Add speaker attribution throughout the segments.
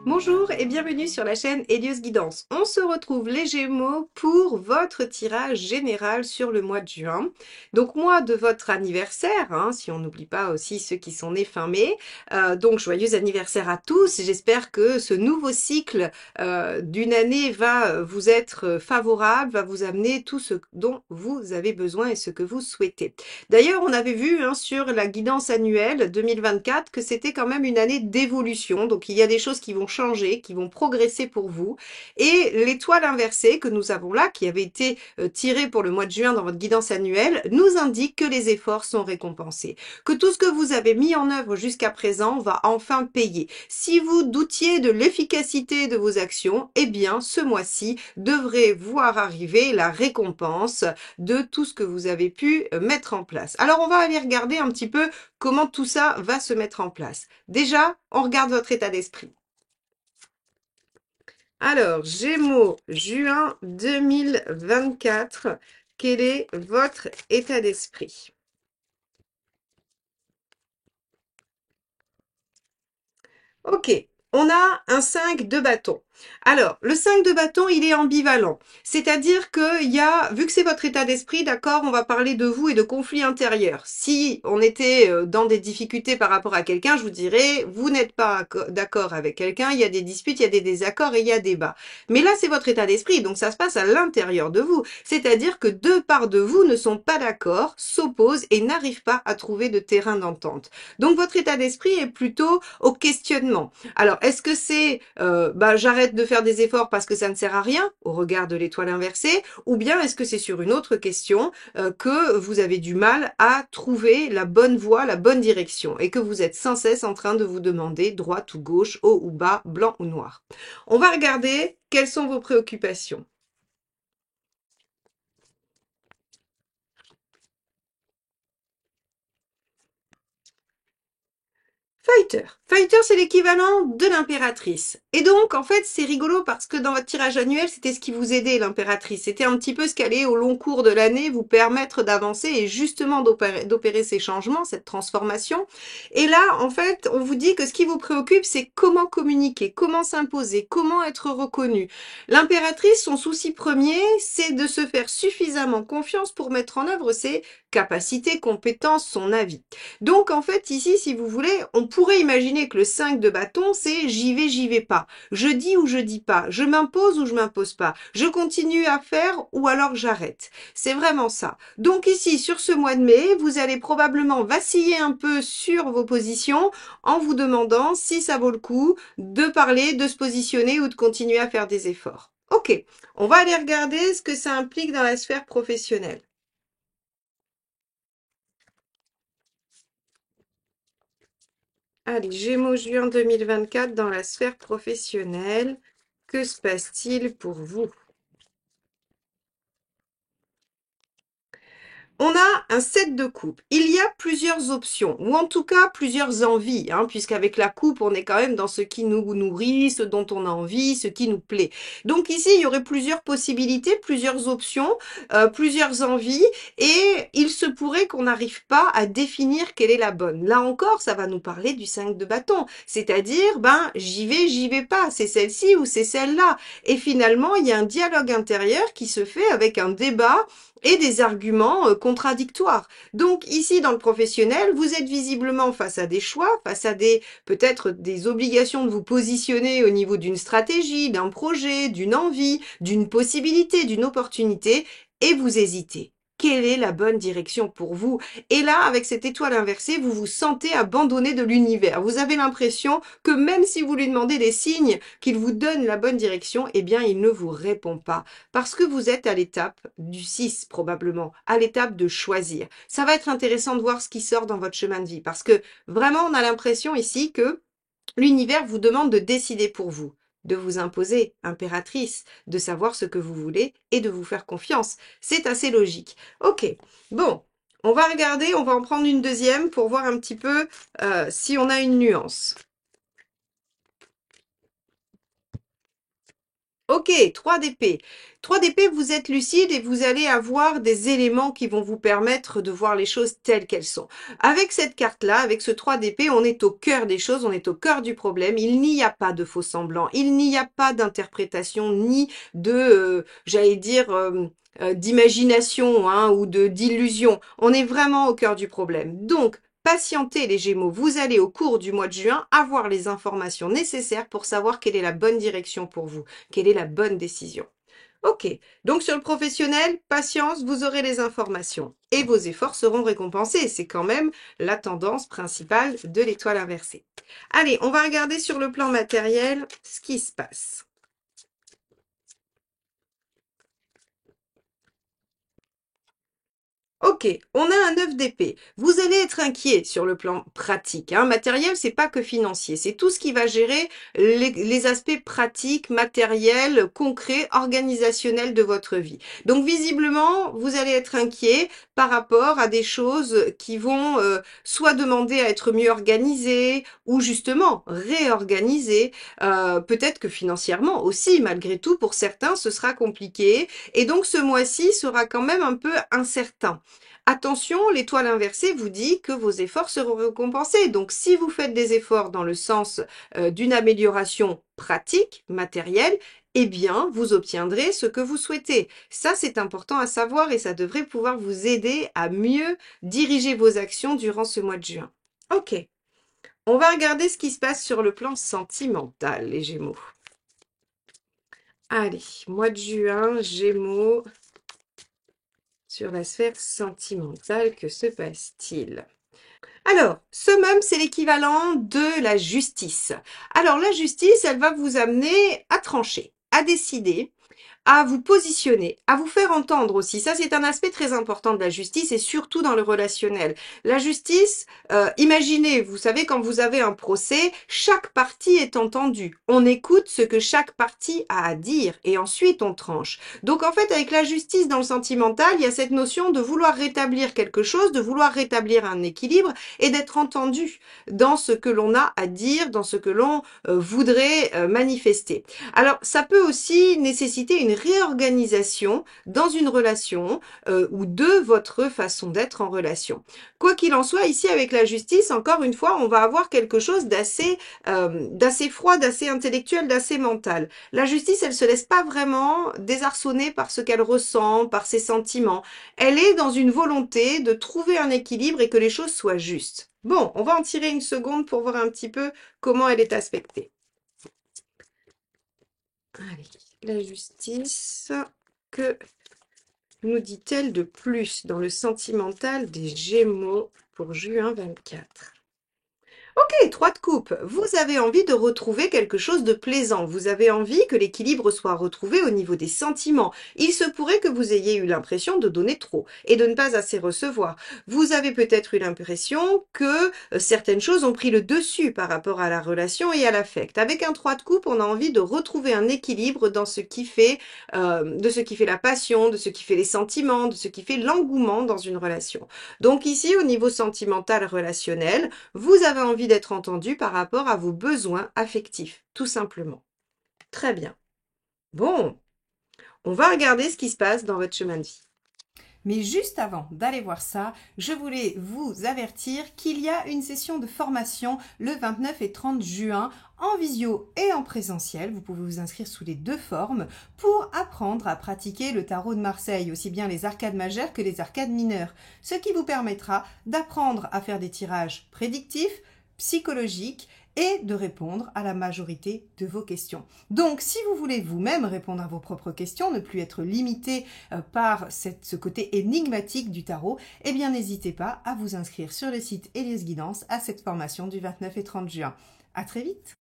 Speaker 1: Bonjour et bienvenue sur la chaîne Hélios Guidance. On se retrouve les Gémeaux pour votre tirage général sur le mois de juin. Donc mois de votre anniversaire, si on n'oublie pas aussi ceux qui sont nés fin mai. Donc joyeux anniversaire à tous. J'espère que ce nouveau cycle d'une année va vous être favorable, va vous amener tout ce dont vous avez besoin et ce que vous souhaitez. D'ailleurs, on avait vu sur la guidance annuelle 2024 que c'était quand même une année d'évolution. Donc il y a des choses qui vont changer, qui vont progresser pour vous. Et l'étoile inversée que nous avons là, qui avait été tirée pour le mois de juin dans votre guidance annuelle, nous indique que les efforts sont récompensés, que tout ce que vous avez mis en œuvre jusqu'à présent va enfin payer. Si vous doutiez de l'efficacité de vos actions, eh bien, ce mois-ci devrait voir arriver la récompense de tout ce que vous avez pu mettre en place. Alors, on va aller regarder un petit peu comment tout ça va se mettre en place. Déjà, on regarde votre état d'esprit. Alors, Gémeaux, juin 2024, quel est votre état d'esprit? Ok, on a un 5 de bâton. Alors, le 5 de bâton, il est ambivalent. C'est-à-dire que vu que c'est votre état d'esprit, d'accord, on va parler de vous et de conflits intérieurs. Si on était dans des difficultés par rapport à quelqu'un, je vous dirais, vous n'êtes pas d'accord avec quelqu'un, il y a des disputes, il y a des désaccords et il y a débat. Mais là, c'est votre état d'esprit, donc ça se passe à l'intérieur de vous. C'est-à-dire que deux parts de vous ne sont pas d'accord, s'opposent et n'arrivent pas à trouver de terrain d'entente. Donc, votre état d'esprit est plutôt au questionnement. Alors, est-ce que c'est j'arrête de faire des efforts parce que ça ne sert à rien au regard de l'étoile inversée, ou bien est-ce que c'est sur une autre question que vous avez du mal à trouver la bonne voie, la bonne direction, et que vous êtes sans cesse en train de vous demander droite ou gauche, haut ou bas, blanc ou noir. On va regarder quelles sont vos préoccupations. Fighter. Fighter, c'est l'équivalent de l'impératrice. Et donc, en fait, c'est rigolo parce que dans votre tirage annuel, c'était ce qui vous aidait, l'impératrice. C'était un petit peu ce qui allait, au long cours de l'année, vous permettre d'avancer et justement d'opérer ces changements, cette transformation. Et là, en fait, on vous dit que ce qui vous préoccupe, c'est comment communiquer, comment s'imposer, comment être reconnu. L'impératrice, son souci premier, c'est de se faire suffisamment confiance pour mettre en œuvre ses capacités, compétences, son avis. Donc, en fait, ici, si vous voulez, on pourrait imaginer que le 5 de bâton, c'est j'y vais pas. Je dis ou je dis pas. Je m'impose ou je m'impose pas. Je continue à faire ou alors j'arrête. C'est vraiment ça. Donc ici, sur ce mois de mai, vous allez probablement vaciller un peu sur vos positions en vous demandant si ça vaut le coup de parler, de se positionner ou de continuer à faire des efforts. Ok, on va aller regarder ce que ça implique dans la sphère professionnelle. Allez, Gémeaux juin 2024 dans la sphère professionnelle. Que se passe-t-il pour vous? On a un set de coupe. Il y a plusieurs options, ou en tout cas plusieurs envies, puisqu'avec la coupe, on est quand même dans ce qui nous nourrit, ce dont on a envie, ce qui nous plaît. Donc ici, il y aurait plusieurs possibilités, plusieurs options, plusieurs envies, et il se pourrait qu'on n'arrive pas à définir quelle est la bonne. Là encore, ça va nous parler du 5 de bâton, c'est-à-dire, j'y vais pas, c'est celle-ci ou c'est celle-là. Et finalement, il y a un dialogue intérieur qui se fait avec un débat et des arguments contradictoires. Donc ici, dans le professionnel, vous êtes visiblement face à des choix, face à peut-être des obligations de vous positionner au niveau d'une stratégie, d'un projet, d'une envie, d'une possibilité, d'une opportunité, et vous hésitez. Quelle est la bonne direction pour vous? Et là, avec cette étoile inversée, vous vous sentez abandonné de l'univers. Vous avez l'impression que même si vous lui demandez des signes, qu'il vous donne la bonne direction, eh bien, il ne vous répond pas. Parce que vous êtes à l'étape du 6 probablement, à l'étape de choisir. Ça va être intéressant de voir ce qui sort dans votre chemin de vie. Parce que vraiment, on a l'impression ici que l'univers vous demande de décider pour vous, de vous imposer, impératrice, de savoir ce que vous voulez et de vous faire confiance. C'est assez logique. Ok, bon, on va regarder, on va en prendre une deuxième pour voir un petit peu si on a une nuance. Ok, 3 d'épée. 3 d'épée, vous êtes lucide et vous allez avoir des éléments qui vont vous permettre de voir les choses telles qu'elles sont. Avec cette carte-là, avec ce 3 d'épée, on est au cœur des choses, on est au cœur du problème. Il n'y a pas de faux semblants, il n'y a pas d'interprétation ni de, j'allais dire, d'imagination hein, ou de d'illusion. On est vraiment au cœur du problème. Donc, patientez les Gémeaux, vous allez au cours du mois de juin avoir les informations nécessaires pour savoir quelle est la bonne direction pour vous, quelle est la bonne décision. Ok, donc sur le professionnel, patience, vous aurez les informations et vos efforts seront récompensés. C'est quand même la tendance principale de l'étoile inversée. Allez, on va regarder sur le plan matériel ce qui se passe. Ok, on a un 9 d'épée. Vous allez être inquiet sur le plan pratique. Hein. Matériel, c'est pas que financier. C'est tout ce qui va gérer les aspects pratiques, matériels, concrets, organisationnels de votre vie. Donc visiblement, vous allez être inquiet par rapport à des choses qui vont soit demander à être mieux organisées ou justement réorganisées. Peut-être que financièrement aussi, malgré tout, pour certains, ce sera compliqué. Et donc ce mois-ci sera quand même un peu incertain. Attention, l'étoile inversée vous dit que vos efforts seront récompensés. Donc, si vous faites des efforts dans le sens d'une amélioration pratique, matérielle, eh bien, vous obtiendrez ce que vous souhaitez. Ça, c'est important à savoir et ça devrait pouvoir vous aider à mieux diriger vos actions durant ce mois de juin. Ok, on va regarder ce qui se passe sur le plan sentimental, les Gémeaux. Allez, mois de juin, Gémeaux, sur la sphère sentimentale, que se passe-t-il? Alors, summum, c'est l'équivalent de la justice. Alors, la justice, elle va vous amener à trancher, à décider, à vous positionner, à vous faire entendre aussi. Ça, c'est un aspect très important de la justice et surtout dans le relationnel. La justice, imaginez, vous savez, quand vous avez un procès, chaque partie est entendue. On écoute ce que chaque partie a à dire et ensuite on tranche. Donc en fait, avec la justice dans le sentimental, il y a cette notion de vouloir rétablir quelque chose, de vouloir rétablir un équilibre et d'être entendu dans ce que l'on a à dire, dans ce que l'on voudrait manifester. Alors, ça peut aussi nécessiter une réorganisation dans une relation ou de votre façon d'être en relation. Quoi qu'il en soit, ici avec la justice, encore une fois, on va avoir quelque chose d'assez froid, d'assez intellectuel, d'assez mental. La justice, elle se laisse pas vraiment désarçonner par ce qu'elle ressent, par ses sentiments. Elle est dans une volonté de trouver un équilibre et que les choses soient justes. Bon, on va en tirer une seconde pour voir un petit peu comment elle est aspectée. Allez, la justice, que nous dit-elle de plus dans le sentimental des Gémeaux pour juin 24? Ok, 3 de coupe. Vous avez envie de retrouver quelque chose de plaisant. Vous avez envie que l'équilibre soit retrouvé au niveau des sentiments. Il se pourrait que vous ayez eu l'impression de donner trop et de ne pas assez recevoir. Vous avez peut-être eu l'impression que certaines choses ont pris le dessus par rapport à la relation et à l'affect. Avec un 3 de coupe, on a envie de retrouver un équilibre dans ce qui fait, de ce qui fait la passion, de ce qui fait les sentiments, de ce qui fait l'engouement dans une relation. Donc ici, au niveau sentimental relationnel, vous avez envie d'être entendu par rapport à vos besoins affectifs, tout simplement. Très bien. Bon, on va regarder ce qui se passe dans votre chemin de vie. Mais juste avant d'aller voir ça, je voulais vous avertir qu'il y a une session de formation le 29 et 30 juin en visio et en présentiel. Vous pouvez vous inscrire sous les deux formes pour apprendre à pratiquer le tarot de Marseille, aussi bien les arcades majeures que les arcades mineures, ce qui vous permettra d'apprendre à faire des tirages prédictifs, psychologiques et de répondre à la majorité de vos questions. Donc, si vous voulez vous-même répondre à vos propres questions, ne plus être limité par ce côté énigmatique du tarot, eh bien, n'hésitez pas à vous inscrire sur le site Elias Guidance à cette formation du 29 et 30 juin. À très vite.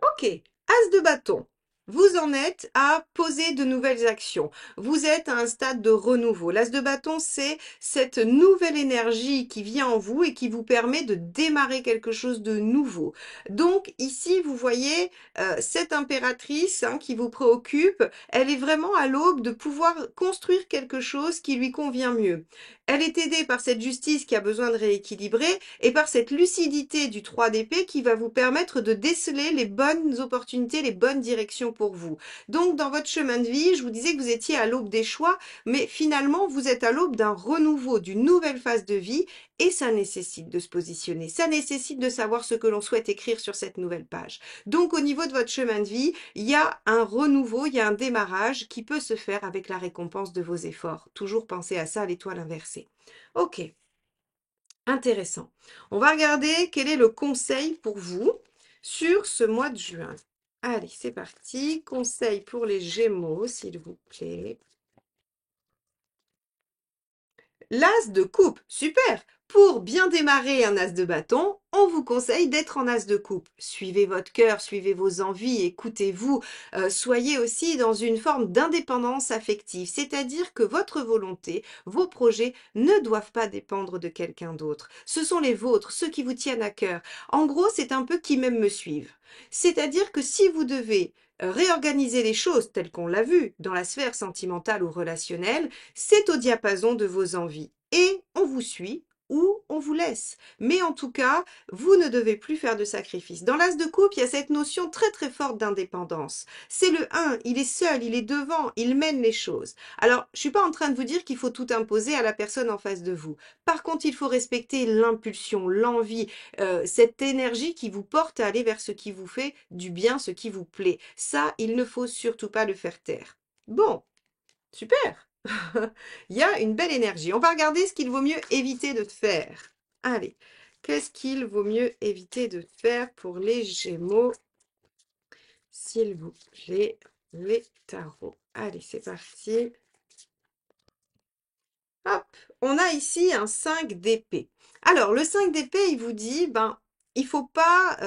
Speaker 1: Ok, As de bâton. Vous en êtes à poser de nouvelles actions. Vous êtes à un stade de renouveau. L'as de bâton, c'est cette nouvelle énergie qui vient en vous et qui vous permet de démarrer quelque chose de nouveau. Donc ici, vous voyez cette impératrice qui vous préoccupe, elle est vraiment à l'aube de pouvoir construire quelque chose qui lui convient mieux. Elle est aidée par cette justice qui a besoin de rééquilibrer et par cette lucidité du 3 d'épée qui va vous permettre de déceler les bonnes opportunités, les bonnes directions pour vous. Donc, dans votre chemin de vie, je vous disais que vous étiez à l'aube des choix, mais finalement, vous êtes à l'aube d'un renouveau, d'une nouvelle phase de vie et ça nécessite de se positionner. Ça nécessite de savoir ce que l'on souhaite écrire sur cette nouvelle page. Donc, au niveau de votre chemin de vie, il y a un renouveau, il y a un démarrage qui peut se faire avec la récompense de vos efforts. Toujours penser à ça, l'étoile inversée. Ok, intéressant. On va regarder quel est le conseil pour vous sur ce mois de juin. Allez, c'est parti. Conseil pour les Gémeaux, s'il vous plaît. L'as de coupe, super! Pour bien démarrer un as de bâton, on vous conseille d'être en as de coupe. Suivez votre cœur, suivez vos envies, écoutez-vous, soyez aussi dans une forme d'indépendance affective, c'est-à-dire que votre volonté, vos projets ne doivent pas dépendre de quelqu'un d'autre. Ce sont les vôtres, ceux qui vous tiennent à cœur. En gros, c'est un peu qui m'aime me suivre. C'est-à-dire que si vous devez réorganiser les choses telles qu'on l'a vu dans la sphère sentimentale ou relationnelle, c'est au diapason de vos envies. Et on vous suit ou on vous laisse. Mais en tout cas, vous ne devez plus faire de sacrifice. Dans l'as de coupe, il y a cette notion très très forte d'indépendance. C'est le 1, il est seul, il est devant, il mène les choses. Alors, je suis pas en train de vous dire qu'il faut tout imposer à la personne en face de vous. Par contre, il faut respecter l'impulsion, l'envie, cette énergie qui vous porte à aller vers ce qui vous fait du bien, ce qui vous plaît. Ça, il ne faut surtout pas le faire taire. Bon, super. Il y a une belle énergie. On va regarder ce qu'il vaut mieux éviter de faire. Allez, qu'est-ce qu'il vaut mieux éviter de faire pour les Gémeaux, s'il vous plaît, les tarots. Allez, c'est parti. Hop, on a ici un 5 d'épée. Alors, le 5 d'épée, il vous dit, ben, il faut pas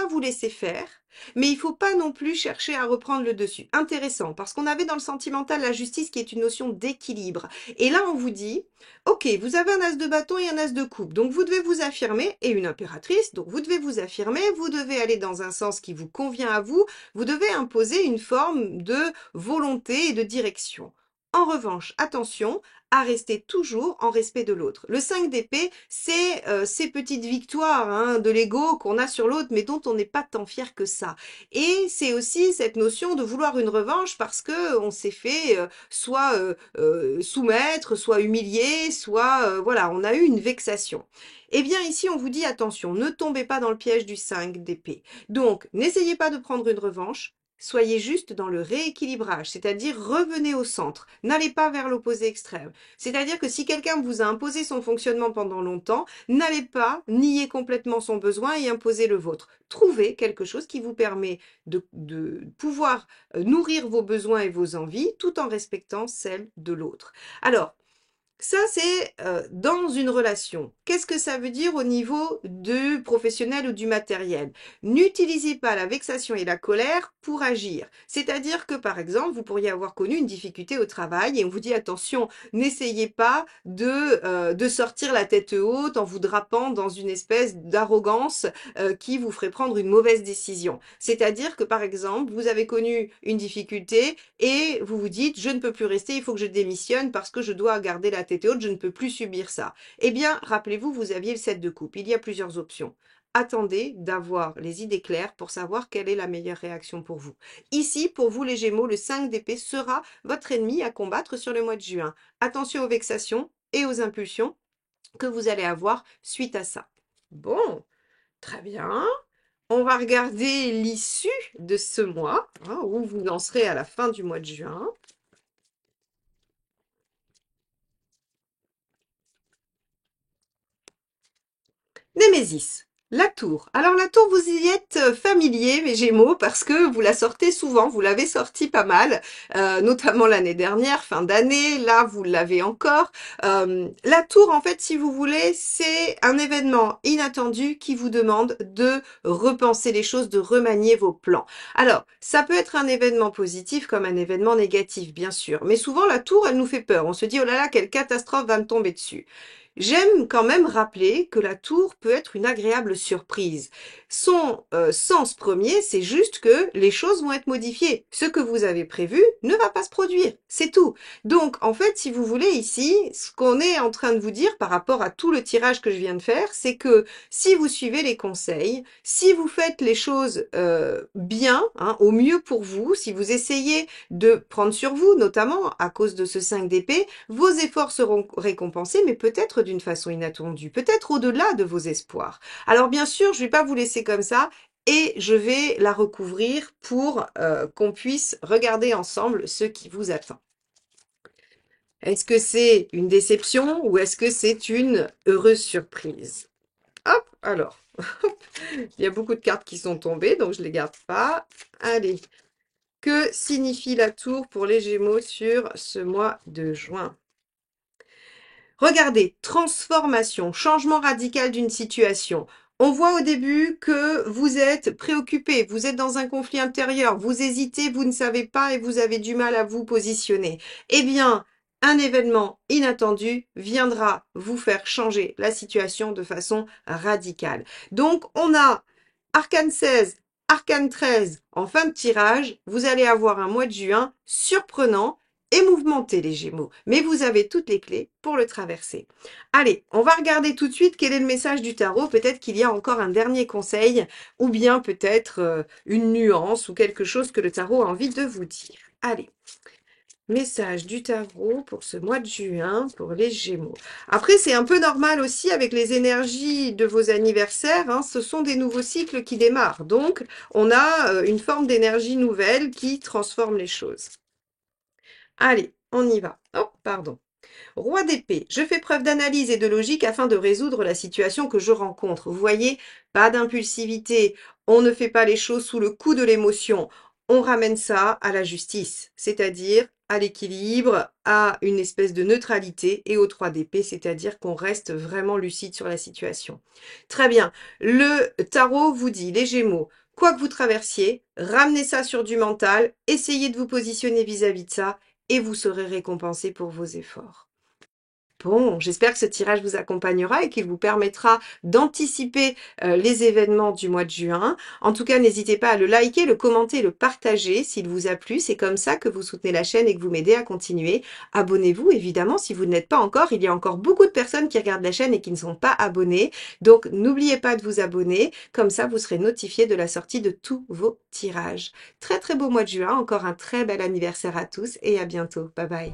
Speaker 1: vous laisser faire, mais il faut pas non plus chercher à reprendre le dessus. Intéressant, parce qu'on avait dans le sentimental la justice qui est une notion d'équilibre. Et là, on vous dit, ok, vous avez un as de bâton et un as de coupe, donc vous devez vous affirmer, et une impératrice, donc vous devez vous affirmer, vous devez aller dans un sens qui vous convient à vous devez imposer une forme de volonté et de direction. En revanche, attention, à rester toujours en respect de l'autre. Le 5 d'épée, c'est ces petites victoires de l'ego qu'on a sur l'autre, mais dont on n'est pas tant fier que ça. Et c'est aussi cette notion de vouloir une revanche parce que on s'est fait soit soumettre, soit humilier, soit voilà, on a eu une vexation. Eh bien ici, on vous dit attention, ne tombez pas dans le piège du 5 d'épée. Donc, n'essayez pas de prendre une revanche. Soyez juste dans le rééquilibrage, c'est-à-dire revenez au centre, n'allez pas vers l'opposé extrême. C'est-à-dire que si quelqu'un vous a imposé son fonctionnement pendant longtemps, n'allez pas nier complètement son besoin et imposer le vôtre. Trouvez quelque chose qui vous permet de pouvoir nourrir vos besoins et vos envies tout en respectant celles de l'autre. Alors, ça, c'est dans une relation. Qu'est-ce que ça veut dire au niveau du professionnel ou du matériel? N'utilisez pas la vexation et la colère pour agir. C'est-à-dire que, par exemple, vous pourriez avoir connu une difficulté au travail et on vous dit attention, n'essayez pas de sortir la tête haute en vous drapant dans une espèce d'arrogance qui vous ferait prendre une mauvaise décision. C'est-à-dire que, par exemple, vous avez connu une difficulté et vous vous dites je ne peux plus rester, il faut que je démissionne parce que je dois garder la tête haute, je ne peux plus subir ça. Eh bien, rappelez-vous, vous aviez le 7 de coupe. Il y a plusieurs options. Attendez d'avoir les idées claires pour savoir quelle est la meilleure réaction pour vous. Ici, pour vous les Gémeaux, le 5 d'épée sera votre ennemi à combattre sur le mois de juin. Attention aux vexations et aux impulsions que vous allez avoir suite à ça. Bon, très bien. On va regarder l'issue de ce mois, où vous en serez à la fin du mois de juin. Némésis. La tour. Alors la tour, vous y êtes familier, mes Gémeaux, parce que vous la sortez souvent, vous l'avez sortie pas mal, notamment l'année dernière, fin d'année, là vous l'avez encore. La tour, en fait, si vous voulez, c'est un événement inattendu qui vous demande de repenser les choses, de remanier vos plans. Alors, ça peut être un événement positif comme un événement négatif, bien sûr, mais souvent la tour, elle nous fait peur. On se dit, oh là là, quelle catastrophe va me tomber dessus. J'aime quand même rappeler que la tour peut être une agréable surprise. Son sens premier, c'est juste que les choses vont être modifiées. Ce que vous avez prévu ne va pas se produire, c'est tout. Donc, en fait, si vous voulez ici, ce qu'on est en train de vous dire par rapport à tout le tirage que je viens de faire, c'est que si vous suivez les conseils, si vous faites les choses bien, hein, au mieux pour vous, si vous essayez de prendre sur vous, notamment à cause de ce 5 d'épée, vos efforts seront récompensés, mais peut-être d'une façon inattendue, peut-être au-delà de vos espoirs. Alors bien sûr, je ne vais pas vous laisser comme ça, et je vais la recouvrir pour qu'on puisse regarder ensemble ce qui vous attend. Est-ce que c'est une déception ou est-ce que c'est une heureuse surprise? Hop, alors, il y a beaucoup de cartes qui sont tombées, donc je ne les garde pas. Allez, que signifie la tour pour les Gémeaux sur ce mois de juin? Regardez, transformation, changement radical d'une situation. On voit au début que vous êtes préoccupé, vous êtes dans un conflit intérieur, vous hésitez, vous ne savez pas et vous avez du mal à vous positionner. Eh bien, un événement inattendu viendra vous faire changer la situation de façon radicale. Donc, on a Arcane 16, Arcane 13 en fin de tirage. Vous allez avoir un mois de juin surprenant et mouvementé, les Gémeaux. Mais vous avez toutes les clés pour le traverser. Allez, on va regarder tout de suite quel est le message du tarot. Peut-être qu'il y a encore un dernier conseil ou bien peut-être une nuance ou quelque chose que le tarot a envie de vous dire. Allez, message du tarot pour ce mois de juin pour les Gémeaux. Après, c'est un peu normal aussi avec les énergies de vos anniversaires. Hein, ce sont des nouveaux cycles qui démarrent. Donc, on a une forme d'énergie nouvelle qui transforme les choses. Allez, on y va. Oh, pardon. Roi d'épée, je fais preuve d'analyse et de logique afin de résoudre la situation que je rencontre. Vous voyez, pas d'impulsivité, on ne fait pas les choses sous le coup de l'émotion. On ramène ça à la justice, c'est-à-dire à l'équilibre, à une espèce de neutralité et au 3 d'épée, c'est-à-dire qu'on reste vraiment lucide sur la situation. Très bien, le tarot vous dit, les Gémeaux, quoi que vous traversiez, ramenez ça sur du mental, essayez de vous positionner vis-à-vis de ça et vous serez récompensé pour vos efforts. Bon, j'espère que ce tirage vous accompagnera et qu'il vous permettra d'anticiper les événements du mois de juin. En tout cas, n'hésitez pas à le liker, le commenter, le partager s'il vous a plu. C'est comme ça que vous soutenez la chaîne et que vous m'aidez à continuer. Abonnez-vous, évidemment, si vous ne l'êtes pas encore. Il y a encore beaucoup de personnes qui regardent la chaîne et qui ne sont pas abonnées. Donc, n'oubliez pas de vous abonner. Comme ça, vous serez notifié de la sortie de tous vos tirages. Très, très beau mois de juin. Encore un très bel anniversaire à tous et à bientôt. Bye bye.